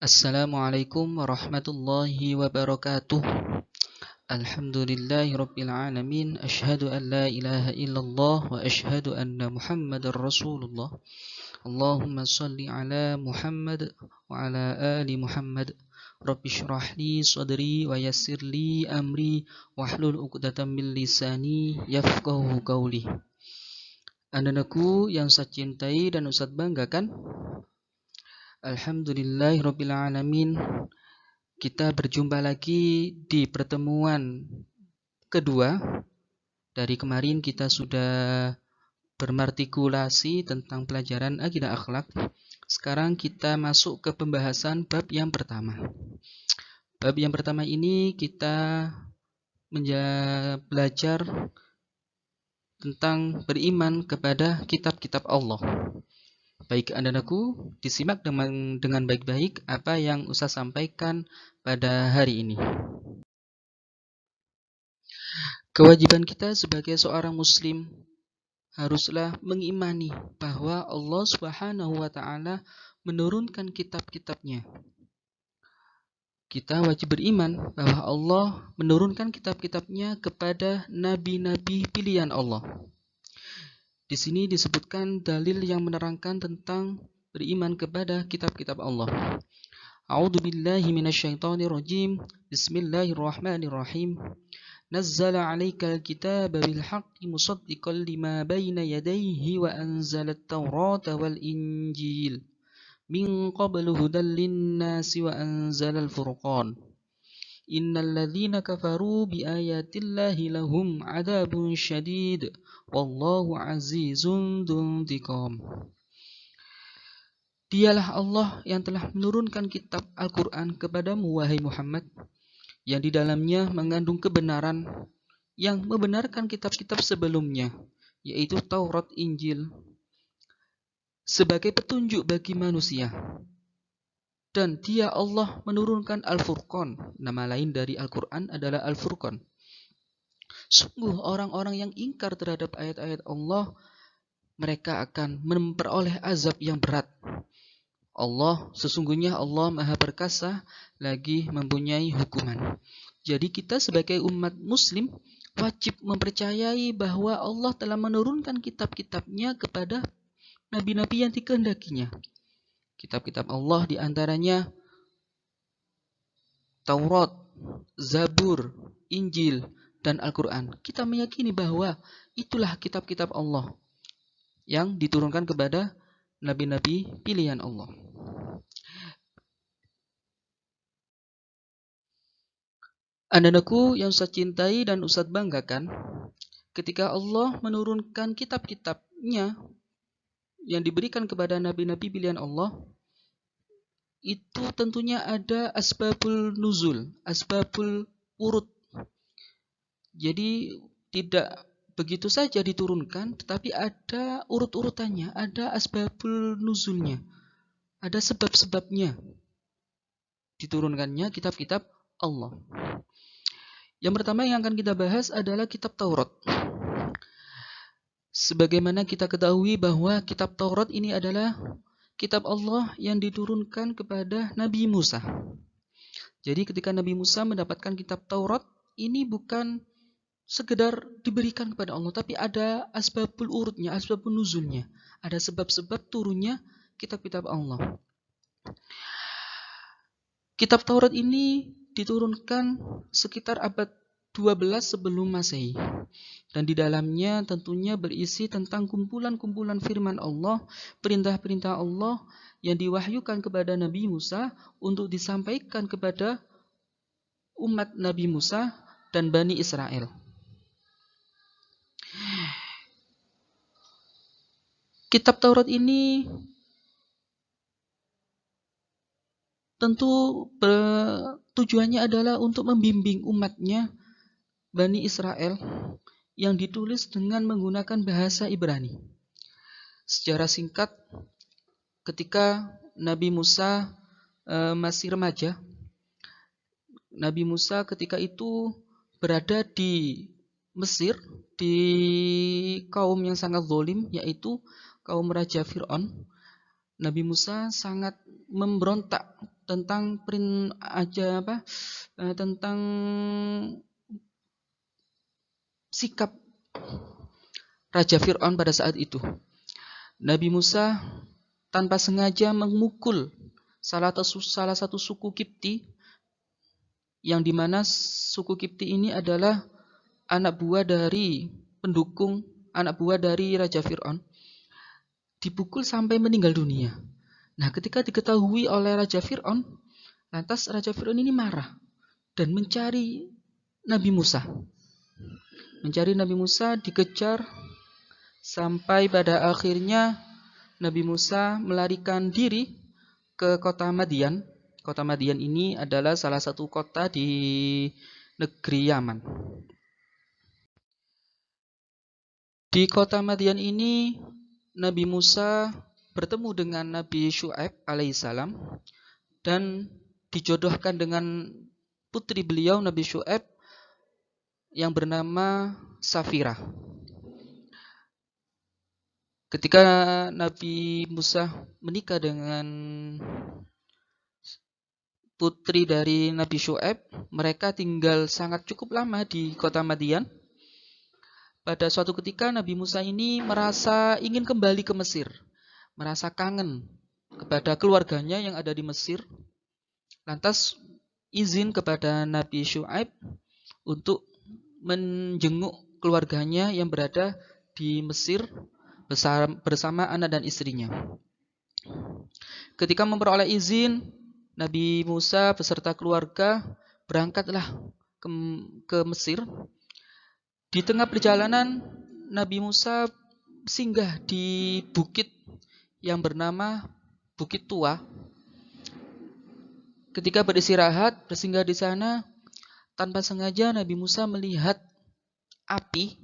Assalamualaikum warahmatullahi wabarakatuh. Alhamdulillahi rabbil alamin. Asyhadu an la ilaha illallah wa asyhadu anna Muhammadar Rasulullah. Allahumma salli ala Muhammad wa ala ali Muhammad. Rabbi shrah li sadri wa yassir li amri wahlul 'uqdatam min lisani yafqahu qawli. Anak-anakku yang saya cintai dan Ustaz banggakan, Alhamdulillahirabbil alamin. Kita berjumpa lagi di pertemuan kedua. Dari kemarin kita sudah bermartikulasi tentang pelajaran akidah akhlak. Sekarang kita masuk ke pembahasan bab yang pertama. Bab yang pertama ini kita belajar tentang beriman kepada kitab-kitab Allah. Baik anak-anakku, disimak dengan baik-baik apa yang Ustaz sampaikan pada hari ini. Kewajiban kita sebagai seorang muslim haruslah mengimani bahwa Allah Subhanahu wa taala menurunkan kitab-kitabnya. Kita wajib beriman bahwa Allah menurunkan kitab-kitabnya kepada nabi-nabi pilihan Allah. Di sini disebutkan dalil yang menerangkan tentang beriman kepada kitab-kitab Allah. A'udzu billahi minasyaitonir rajim. Bismillahirrahmanirrahim. Nazzala 'alaikal kitaba bil haqqi musaddiqan lima bayna yadayhi wa anzalat taurata wal injil min qablu hudan lin-nasi wa anzalal furqan. Innal ladzina kafaru bi ayatillahi lahum 'adzabun syadid wallahu 'azizun dzuntiqam. Dialah Allah yang telah menurunkan kitab Al-Quran kepadamu, wahai Muhammad, yang di dalamnya mengandung kebenaran yang membenarkan kitab-kitab sebelumnya, yaitu Taurat, Injil, sebagai petunjuk bagi manusia. Dan Dia Allah menurunkan Al-Furqan. Nama lain dari Al-Quran adalah Al-Furqan. Sungguh orang-orang yang ingkar terhadap ayat-ayat Allah, mereka akan memperoleh azab yang berat. Sesungguhnya Allah Maha Perkasa lagi mempunyai hukuman. Jadi kita sebagai umat muslim wajib mempercayai bahwa Allah telah menurunkan kitab-kitabnya kepada nabi-nabi yang dikehendakinya. Kitab-kitab Allah diantaranya Taurat, Zabur, Injil, dan Al-Quran. Kita meyakini bahwa itulah kitab-kitab Allah yang diturunkan kepada nabi-nabi pilihan Allah. Anak-anakku yang saya cintai dan Ustaz banggakan, ketika Allah menurunkan kitab-kitabnya yang diberikan kepada nabi-nabi pilihan Allah, itu tentunya ada asbabul nuzul, asbabul urut. Jadi tidak begitu saja diturunkan, tetapi ada urut-urutannya, ada asbabul nuzulnya, ada sebab-sebabnya diturunkannya kitab-kitab Allah. Yang pertama yang akan kita bahas adalah kitab Taurat. Sebagaimana kita ketahui bahwa kitab Taurat ini adalah kitab Allah yang diturunkan kepada Nabi Musa. Jadi ketika Nabi Musa mendapatkan kitab Taurat, ini bukan sekedar diberikan kepada Allah, tapi ada asbabul urutnya, asbabul nuzulnya. Ada sebab-sebab turunnya kitab-kitab Allah. Kitab Taurat ini diturunkan sekitar abad 12 sebelum Masehi. Dan di dalamnya tentunya berisi tentang kumpulan-kumpulan firman Allah, perintah-perintah Allah yang diwahyukan kepada Nabi Musa untuk disampaikan kepada umat Nabi Musa dan Bani Israel. Kitab Taurat ini tentu tujuannya adalah untuk membimbing umatnya Bani Israel yang ditulis dengan menggunakan bahasa Ibrani. Secara singkat, ketika Nabi Musa masih remaja, Nabi Musa ketika itu berada di Mesir, di kaum yang sangat zalim, yaitu kaum Raja Fir'aun. Nabi Musa sangat memberontak tentang tentang sikap Raja Fir'aun pada saat itu. Nabi Musa tanpa sengaja memukul salah satu suku Kipti, yang dimana suku Kipti ini adalah anak buah dari Raja Fir'aun, dipukul sampai meninggal dunia. Nah, ketika diketahui oleh Raja Fir'aun, lantas Raja Fir'aun ini marah dan mencari Nabi Musa. Dikejar sampai pada akhirnya Nabi Musa melarikan diri ke kota Madian. Kota Madian ini adalah salah satu kota di negeri Yaman. Di kota Madian ini Nabi Musa bertemu dengan Nabi Syu'aib alaihissalam dan dijodohkan dengan putri beliau Nabi Syu'aib yang bernama Safira. Ketika Nabi Musa menikah dengan putri dari Nabi Syu'aib, mereka tinggal sangat cukup lama di kota Madian. Pada suatu ketika Nabi Musa ini merasa ingin kembali ke Mesir, merasa kangen kepada keluarganya yang ada di Mesir. Lantas izin kepada Nabi Syu'aib untuk menjenguk keluarganya yang berada di Mesir bersama anak dan istrinya. Ketika memperoleh izin, Nabi Musa beserta keluarga berangkatlah ke Mesir. Di tengah perjalanan, Nabi Musa singgah di bukit yang bernama Bukit Tua. Ketika bersinggah di sana, tanpa sengaja Nabi Musa melihat api,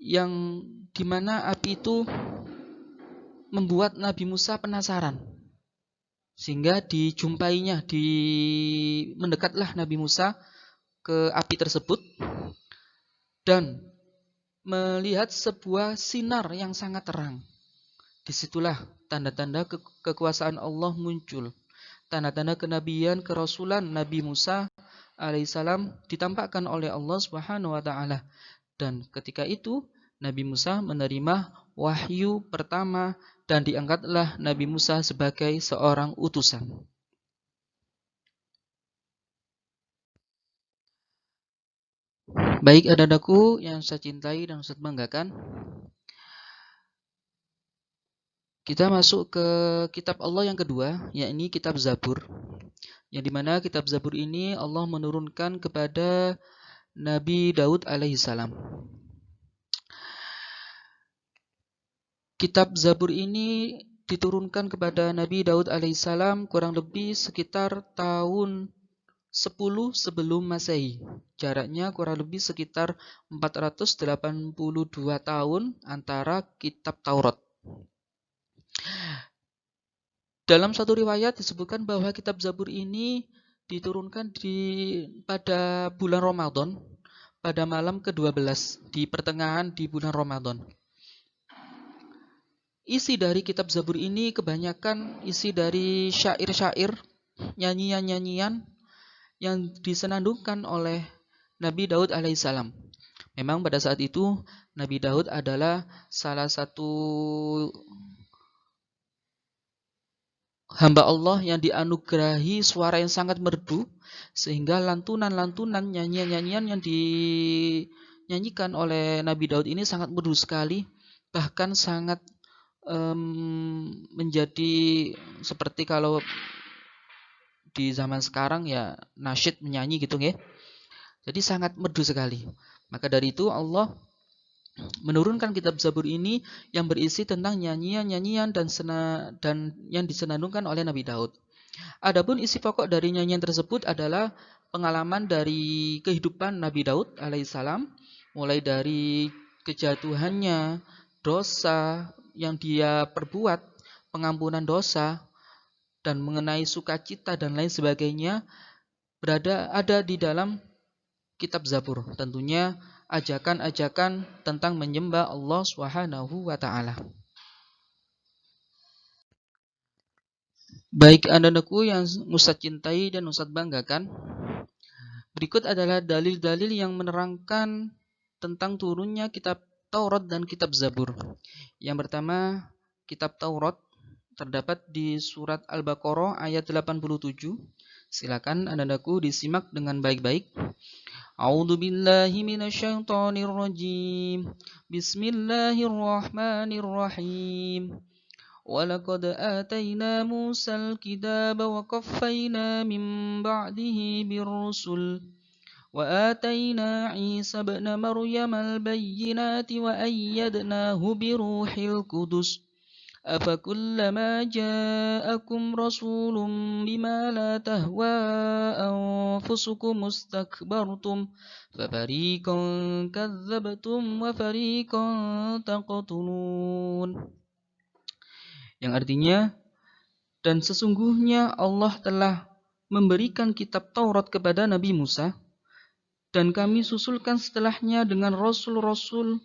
yang dimana api itu membuat Nabi Musa penasaran, sehingga mendekatlah Nabi Musa ke api tersebut dan melihat sebuah sinar yang sangat terang. Disitulah tanda-tanda kekuasaan Allah muncul. Tanda-tanda kenabian, kerasulan Nabi Musa alaihissalam ditampakkan oleh Allah Subhanahu wa taala. Dan ketika itu Nabi Musa menerima wahyu pertama dan diangkatlah Nabi Musa sebagai seorang utusan. Baik adik-adikku yang saya cintai dan saya banggakan, kita masuk ke kitab Allah yang kedua, yakni kitab Zabur. Yang dimana kitab Zabur ini Allah menurunkan kepada Nabi Daud alaihissalam. Kitab Zabur ini diturunkan kepada Nabi Daud alaihissalam kurang lebih sekitar tahun 10 sebelum Masehi. Jaraknya kurang lebih sekitar 482 tahun antara kitab Taurat. Dalam satu riwayat disebutkan bahwa kitab Zabur ini diturunkan pada bulan Ramadan, pada malam ke-12, di pertengahan di bulan Ramadan. Isi dari kitab Zabur ini kebanyakan isi dari syair-syair, nyanyian-nyanyian yang disenandungkan oleh Nabi Daud alaihissalam. Memang pada saat itu Nabi Daud adalah salah satu hamba Allah yang dianugerahi suara yang sangat merdu, sehingga lantunan-lantunan, nyanyian-nyanyian yang dinyanyikan oleh Nabi Daud ini sangat merdu sekali, bahkan sangat menjadi seperti kalau di zaman sekarang ya nasyid menyanyi gitu ya. Jadi sangat merdu sekali. Maka dari itu Allah menurunkan kitab Zabur ini yang berisi tentang nyanyian-nyanyian dan yang disenandungkan oleh Nabi Daud. Adapun isi pokok dari nyanyian tersebut adalah pengalaman dari kehidupan Nabi Daud alaihissalam, mulai dari kejatuhannya, dosa yang dia perbuat, pengampunan dosa, dan mengenai sukacita dan lain sebagainya ada di dalam kitab Zabur. Tentunya ajakan-ajakan tentang menyembah Allah Subhanahu wa taala. Baik anak-anakku yang Ustadz cintai dan Ustadz banggakan, berikut adalah dalil-dalil yang menerangkan tentang turunnya kitab Taurat dan kitab Zabur. Yang pertama, kitab Taurat terdapat di surat Al-Baqarah ayat 87. Silakan anak-anakku disimak dengan baik-baik. A'udzu billahi minasyaitonir rajim. Bismillahirrahmanirrahim. ولقد آتينا موسى الكتاب وقفينا من بعده بالرسل وآتينا عيسى ابن مريم البينات وأيدناه بروح القدس أفكلما جاءكم رسول بما لا تهوى أنفسكم استكبرتم ففريقا كذبتم وفريقا تقتلون. Yang artinya, dan sesungguhnya Allah telah memberikan kitab Taurat kepada Nabi Musa, dan kami susulkan setelahnya dengan rasul-rasul,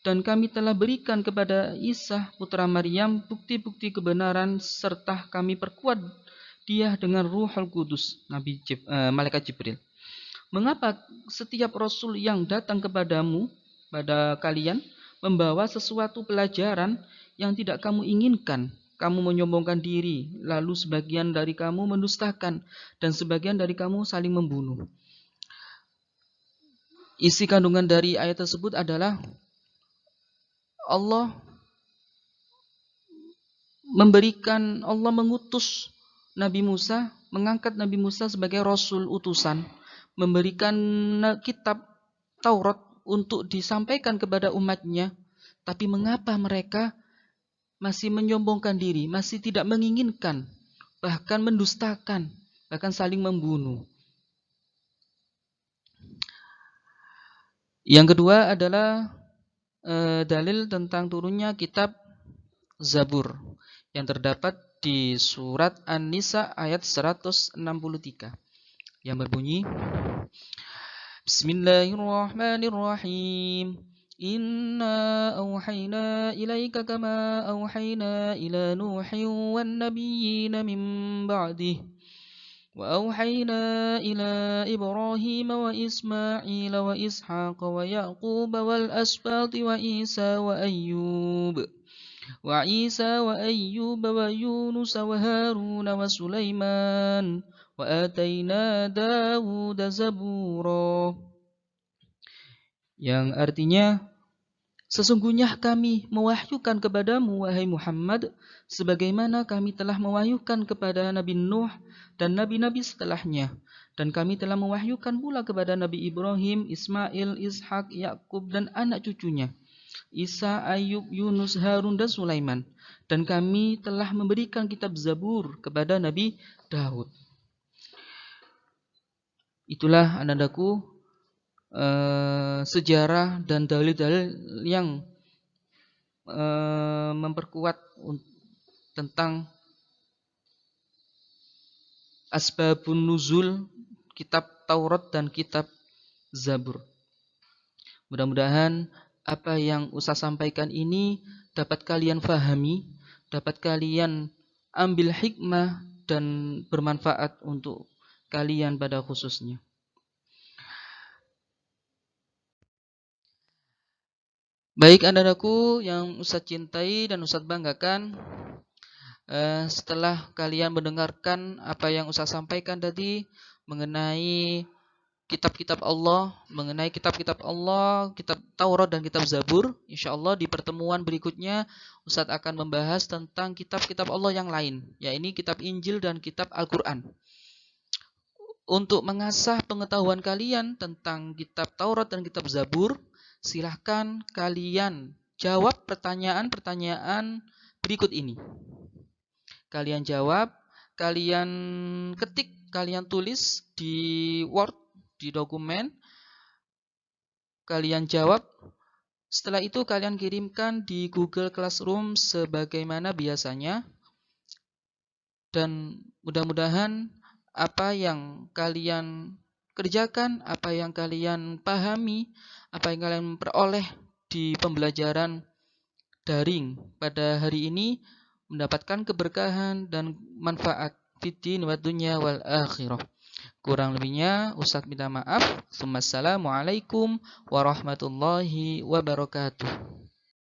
dan kami telah berikan kepada Isa putra Maryam bukti-bukti kebenaran, serta kami perkuat dia dengan Ruhul Kudus, Malaikat Jibril. Mengapa setiap rasul yang datang kepadamu, pada kalian, membawa sesuatu pelajaran yang tidak kamu inginkan? Kamu menyombongkan diri, lalu sebagian dari kamu mendustakan, dan sebagian dari kamu saling membunuh. Isi kandungan dari ayat tersebut adalah Allah mengutus Nabi Musa, mengangkat Nabi Musa sebagai Rasul utusan, memberikan kitab Taurat untuk disampaikan kepada umatnya. Tapi mengapa mereka masih menyombongkan diri, masih tidak menginginkan, bahkan mendustakan, bahkan saling membunuh? Yang kedua adalah dalil tentang turunnya kitab Zabur yang terdapat di surat An-Nisa ayat 163 yang berbunyi, Bismillahirrahmanirrahim. Inna awhayna ilaika kama awhayna ila Nuhin wan nabiyyina min ba'dih. Wa awhayna ila Ibrahim wa Ismail wa Ishaq wa Yaqub wal asbati wa Isa wa Ayyub. وعيسى وأيوب ويونس وهارون وسليمان وآتينا داود زبورا. Yang artinya, sesungguhnya kami mewahyukan kepadamu, wahai Muhammad, sebagaimana kami telah mewahyukan kepada Nabi Nuh dan nabi-nabi setelahnya. Dan kami telah mewahyukan pula kepada Nabi Ibrahim, Ismail, Ishak, Yakub, dan anak cucunya, Isa, Ayub, Yunus, Harun, dan Sulaiman. Dan kami telah memberikan kitab Zabur kepada Nabi Daud. Itulah anak-anakku sejarah dan dalil-dalil yang memperkuat tentang asbabun nuzul kitab Taurat dan kitab Zabur. Mudah-mudahan apa yang Ustaz sampaikan ini dapat kalian fahami, dapat kalian ambil hikmah dan bermanfaat untuk kalian pada khususnya. Baik anak-anakku yang Ustaz cintai dan Ustaz banggakan, setelah kalian mendengarkan apa yang Ustaz sampaikan tadi mengenai kitab-kitab Allah, kitab Taurat dan kitab Zabur, insyaallah di pertemuan berikutnya Ustadz akan membahas tentang kitab-kitab Allah yang lain, yaitu kitab Injil dan kitab Al-Quran. Untuk mengasah pengetahuan kalian tentang kitab Taurat dan kitab Zabur, silahkan kalian jawab pertanyaan-pertanyaan berikut ini. Kalian jawab, kalian ketik, kalian tulis di Word, di dokumen, kalian jawab. Setelah itu kalian kirimkan di Google Classroom sebagaimana biasanya. Dan mudah-mudahan apa yang kalian kerjakan, apa yang kalian pahami, apa yang kalian peroleh di pembelajaran daring pada hari ini mendapatkan keberkahan dan manfaat fiddin wa dunya wal akhirah. Kurang lebihnya Ustaz minta maaf. Assalamualaikum warahmatullahi wabarakatuh.